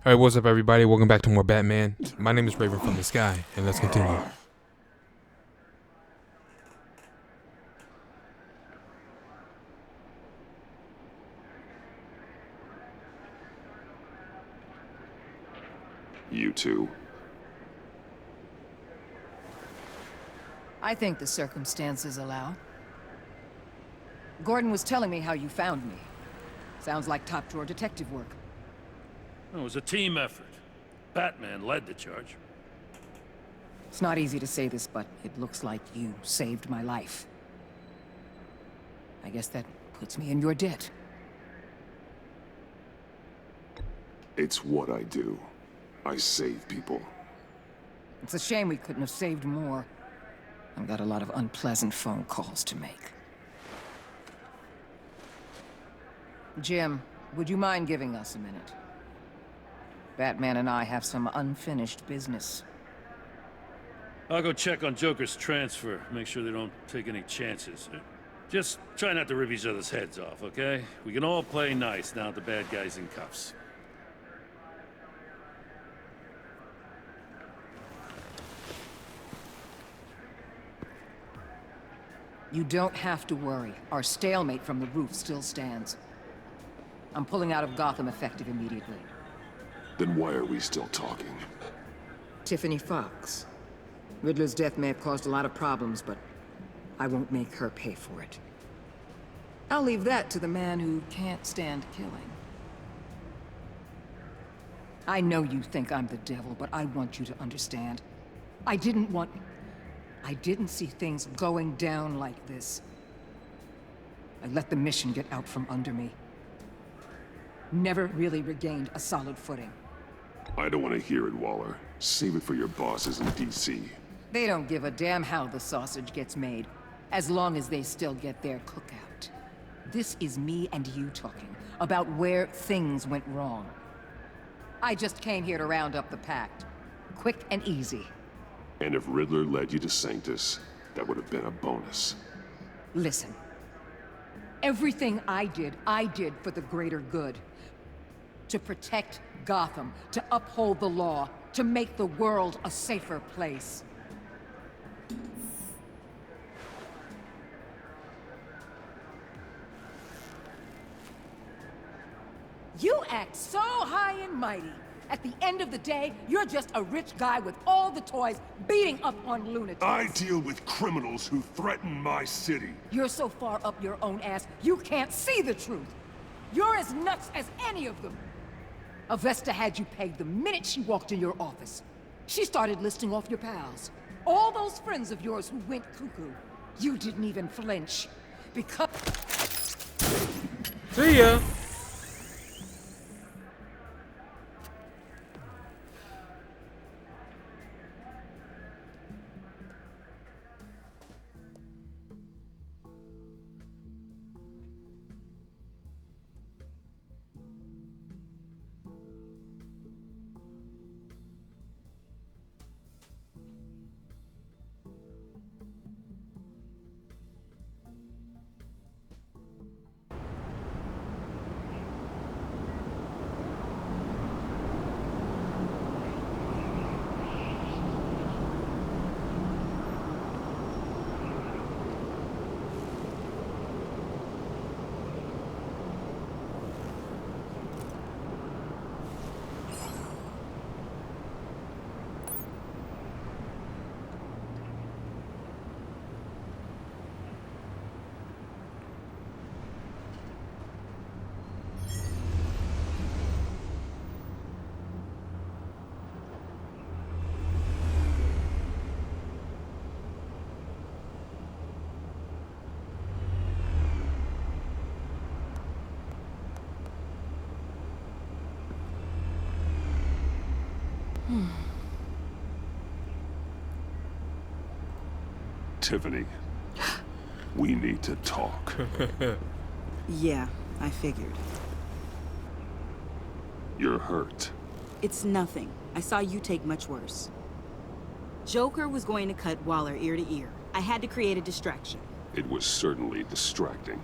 Alright, what's up everybody? Welcome back to more Batman. My name is Raven from the Sky, and let's continue. You two. I think the circumstances allow. Gordon was telling me how you found me. Sounds like top-drawer detective work. It was a team effort. Batman led the charge. It's not easy to say this, but it looks like you saved my life. I guess that puts me in your debt. It's what I do. I save people. It's a shame we couldn't have saved more. I've got a lot of unpleasant phone calls to make. Jim, would you mind giving us a minute? Batman and I have some unfinished business. I'll go check on Joker's transfer, make sure they don't take any chances. Just try not to rip each other's heads off, okay? We can all play nice now that the bad guy's in cuffs. You don't have to worry. Our stalemate from the roof still stands. I'm pulling out of Gotham effective immediately. Then why are we still talking? Tiffany Fox. Riddler's death may have caused a lot of problems, but I won't make her pay for it. I'll leave that to the man who can't stand killing. I know you think I'm the devil, but I want you to understand. I didn't see things going down like this. I let the mission get out from under me. Never really regained a solid footing. I don't want to hear it, Waller. Save it for your bosses in DC. They don't give a damn how the sausage gets made, as long as they still get their cookout. This is me and you talking about where things went wrong. I just came here to round up the pact. Quick and easy. And if Riddler led you to Sanctus, that would have been a bonus. Listen. Everything I did for the greater good. To protect Gotham, to uphold the law, to make the world a safer place. You act so high and mighty. At the end of the day, you're just a rich guy with all the toys beating up on lunatics. I deal with criminals who threaten my city. You're so far up your own ass, you can't see the truth. You're as nuts as any of them. Avesta had you pegged the minute she walked in your office. She started listing off your pals. All those friends of yours who went cuckoo. You didn't even flinch. Because... See ya! Tiffany, we need to talk. Yeah, I figured. You're hurt. It's nothing. I saw you take much worse. Joker was going to cut Waller ear to ear. I had to create a distraction. It was certainly distracting.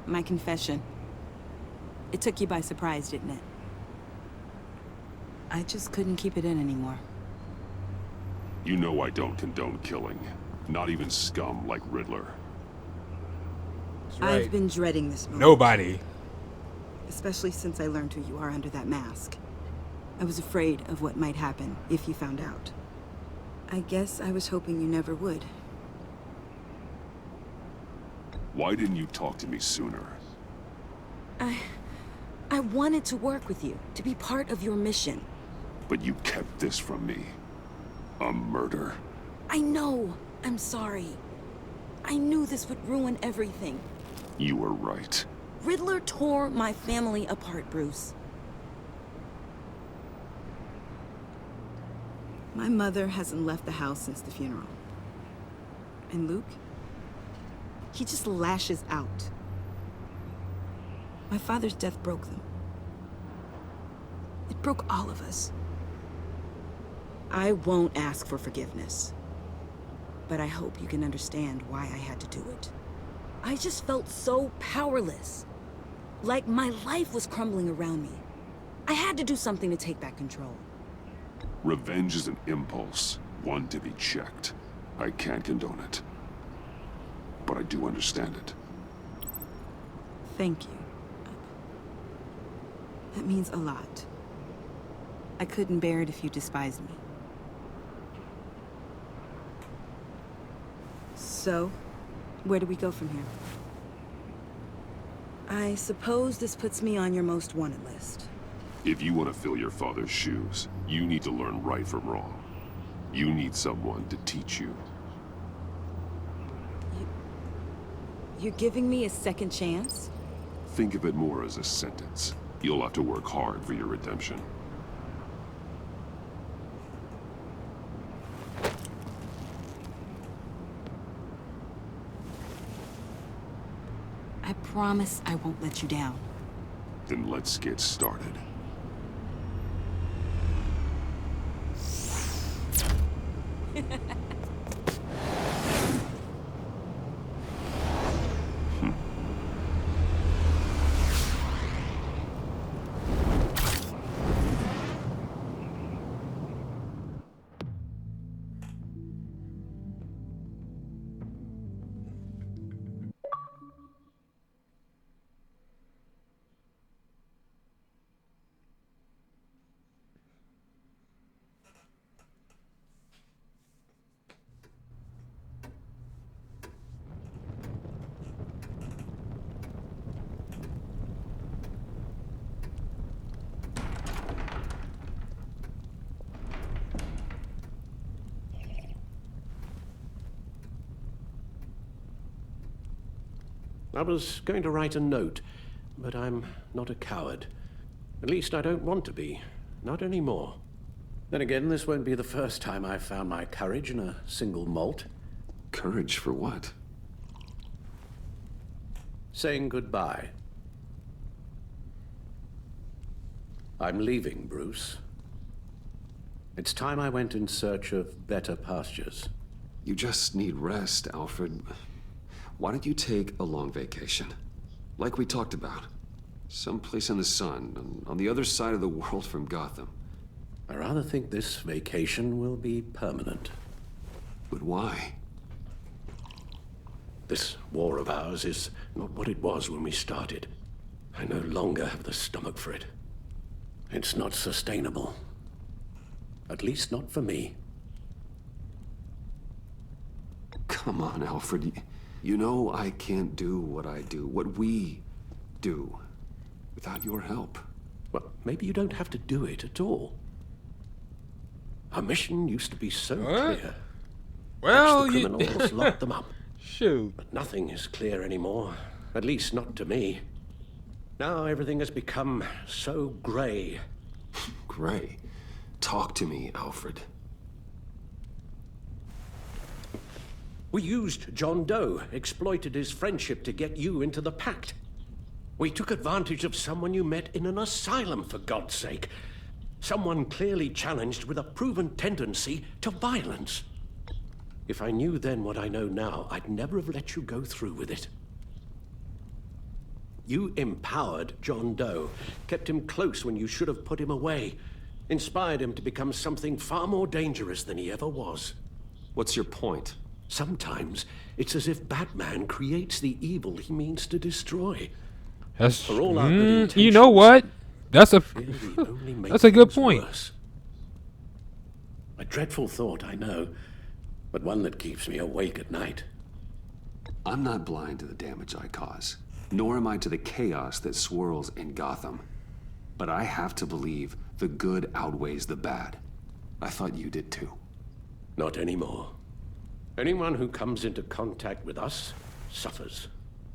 My confession. It took you by surprise, didn't it? I just couldn't keep it in anymore. You know I don't condone killing. Not even scum like Riddler. That's right. I've been dreading this moment. Nobody. Especially since I learned who you are under that mask. I was afraid of what might happen if you found out. I guess I was hoping you never would. Why didn't you talk to me sooner? I wanted to work with you, to be part of your mission. But you kept this from me. A murder. I know. I'm sorry. I knew this would ruin everything. You were right. Riddler tore my family apart, Bruce. My mother hasn't left the house since the funeral. And Luke? He just lashes out. My father's death broke them. It broke all of us. I won't ask for forgiveness. But I hope you can understand why I had to do it. I just felt so powerless. Like my life was crumbling around me. I had to do something to take back control. Revenge is an impulse, one to be checked. I can't condone it. But I do understand it. Thank you. That means a lot. I couldn't bear it if you despised me. So, where do we go from here? I suppose this puts me on your most wanted list. If you want to fill your father's shoes, you need to learn right from wrong. You need someone to teach you. You're giving me a second chance? Think of it more as a sentence. You'll have to work hard for your redemption. I promise I won't let you down. Then let's get started. I was going to write a note, but I'm not a coward. At least I don't want to be. Not anymore. Then again, this won't be the first time I've found my courage in a single malt. Courage for what? Saying goodbye. I'm leaving, Bruce. It's time I went in search of better pastures. You just need rest, Alfred. Why don't you take a long vacation? Like we talked about. Someplace in the sun, on the other side of the world from Gotham. I rather think this vacation will be permanent. But why? This war of ours is not what it was when we started. I no longer have the stomach for it. It's not sustainable. At least not for me. Come on, Alfred. You know I can't do what I do, what we do, without your help. Well, maybe you don't have to do it at all. Our mission used to be so clear. Well, Catch the criminals, lock them up. Shoot. But nothing is clear anymore. At least not to me. Now everything has become so gray. Gray. Talk to me, Alfred. We used John Doe, exploited his friendship to get you into the pact. We took advantage of someone you met in an asylum, for God's sake. Someone clearly challenged with a proven tendency to violence. If I knew then what I know now, I'd never have let you go through with it. You empowered John Doe, kept him close when you should have put him away. Inspired him to become something far more dangerous than he ever was. What's your point? Sometimes it's as if Batman creates the evil he means to destroy. That's For all our good you know what? That's a intentions, really only make that's a good things point. worse. A dreadful thought, I know, but one that keeps me awake at night. I'm not blind to the damage I cause, nor am I to the chaos that swirls in Gotham. But I have to believe the good outweighs the bad. I thought you did too. Not anymore. Anyone who comes into contact with us suffers.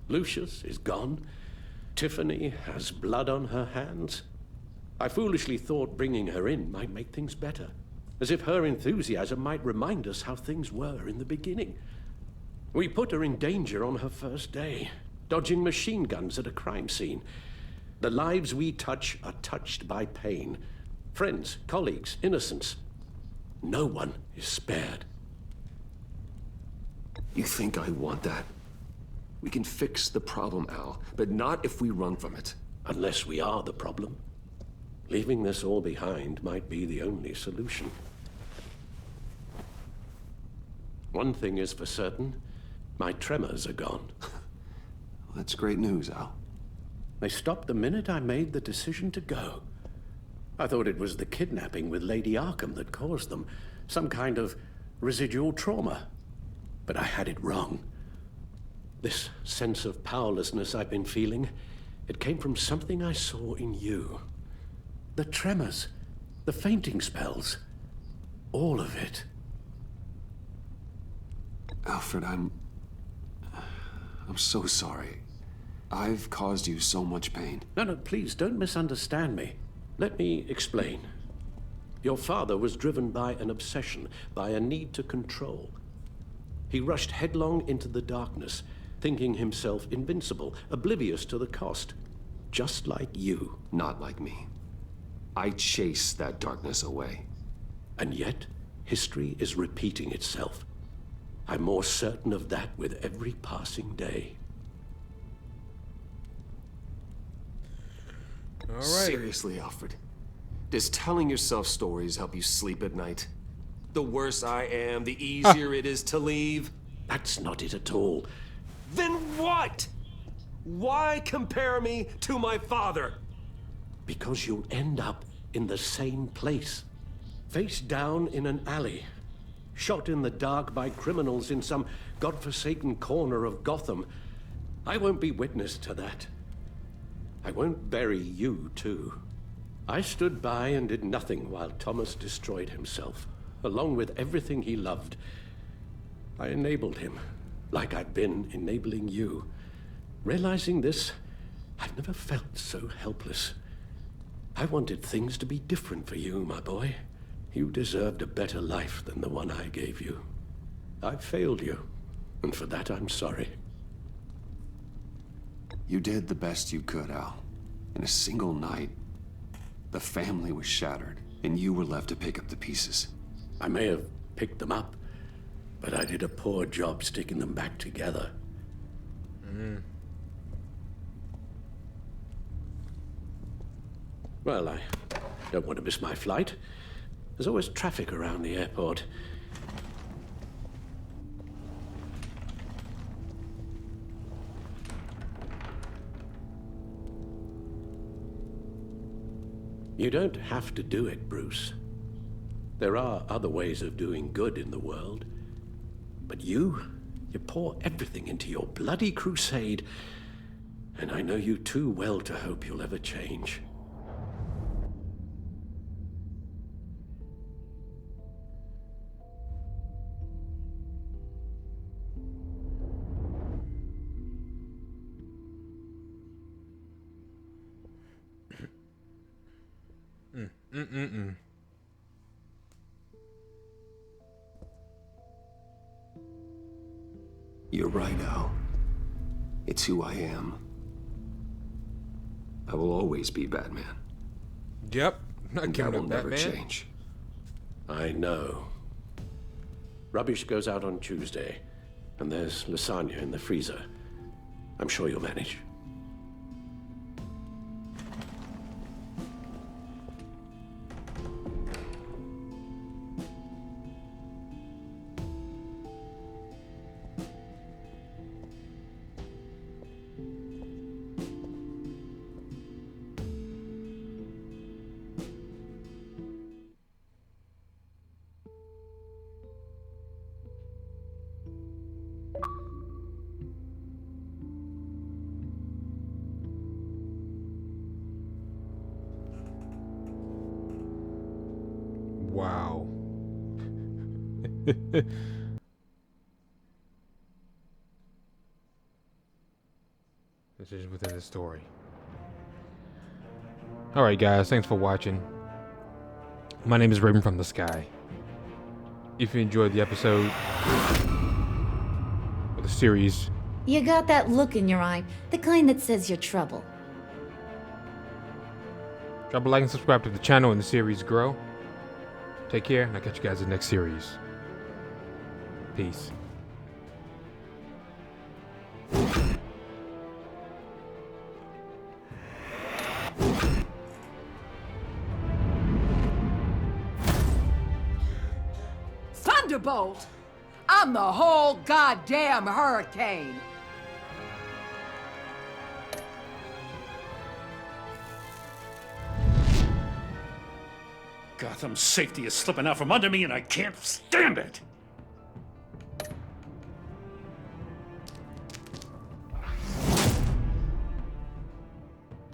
Lucius is gone. Tiffany has blood on her hands. I foolishly thought bringing her in might make things better, as if her enthusiasm might remind us how things were in the beginning. We put her in danger on her first day, dodging machine guns at a crime scene. The lives we touch are touched by pain. Friends, colleagues, innocents. No one is spared. You think I want that? We can fix the problem, Al, but not if we run from it. Unless we are the problem. Leaving this all behind might be the only solution. One thing is for certain, my tremors are gone. Well, that's great news, Al. They stopped the minute I made the decision to go. I thought it was the kidnapping with Lady Arkham that caused them, some kind of residual trauma. But I had it wrong. This sense of powerlessness I've been feeling, it came from something I saw in you. The tremors, the fainting spells, all of it. Alfred, I'm so sorry. I've caused you so much pain. No, please don't misunderstand me. Let me explain. Your father was driven by an obsession, by a need to control. He rushed headlong into the darkness, thinking himself invincible, oblivious to the cost. Just like you. Not like me. I chase that darkness away. And yet, history is repeating itself. I'm more certain of that with every passing day. All right. Seriously, Alfred. Does telling yourself stories help you sleep at night? The worse I am, the easier it is to leave. That's not it at all. Then what? Why compare me to my father? Because you'll end up in the same place. Face down in an alley. Shot in the dark by criminals in some godforsaken corner of Gotham. I won't be witness to that. I won't bury you, too. I stood by and did nothing while Thomas destroyed himself, along with everything he loved. I enabled him, like I've been enabling you. Realizing this, I've never felt so helpless. I wanted things to be different for you, my boy. You deserved a better life than the one I gave you. I failed you, and for that I'm sorry. You did the best you could, Al. In a single night, the family was shattered, and you were left to pick up the pieces. I may have picked them up, but I did a poor job sticking them back together. Well, I don't want to miss my flight. There's always traffic around the airport. You don't have to do it, Bruce. There are other ways of doing good in the world. But you pour everything into your bloody crusade, and I know you too well to hope you'll ever change. You're right, Al. It's who I am. I will always be Batman. Yep. Not And that giving will up never Batman. change. I know. Rubbish goes out on Tuesday, and there's lasagna in the freezer. I'm sure you'll manage. Wow. This is within the story. Alright guys, thanks for watching. My name is Raven from the Sky. If you enjoyed the episode or the series, You got that look in your eye, the kind that says you're trouble. drop a like and subscribe to the channel and the series grow. Take care, and I'll catch you guys in the next series. Peace. Thunderbolt! I'm the whole goddamn hurricane! Gotham's safety is slipping out from under me and I can't stand it!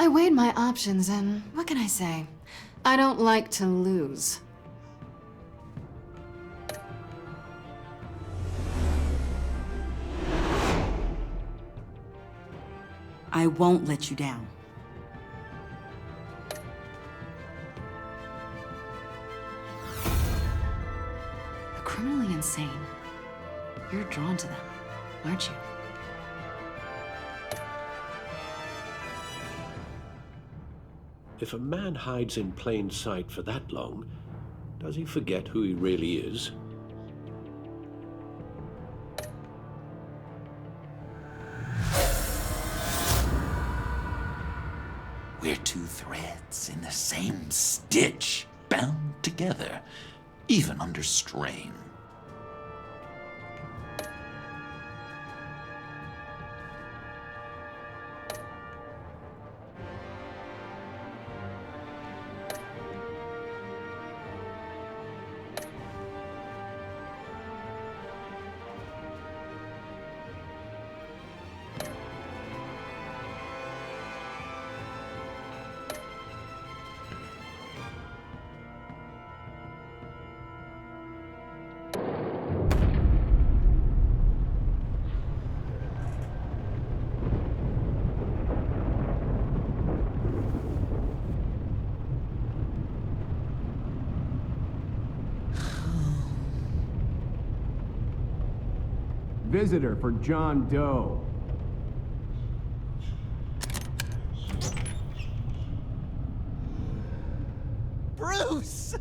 I weighed my options and what can I say? I don't like to lose. I won't let you down. The criminally insane. You're drawn to them, aren't you? If a man hides in plain sight for that long, does he forget who he really is? We're two threads in the same stitch, bound together, even under strain. Visitor for John Doe. Bruce!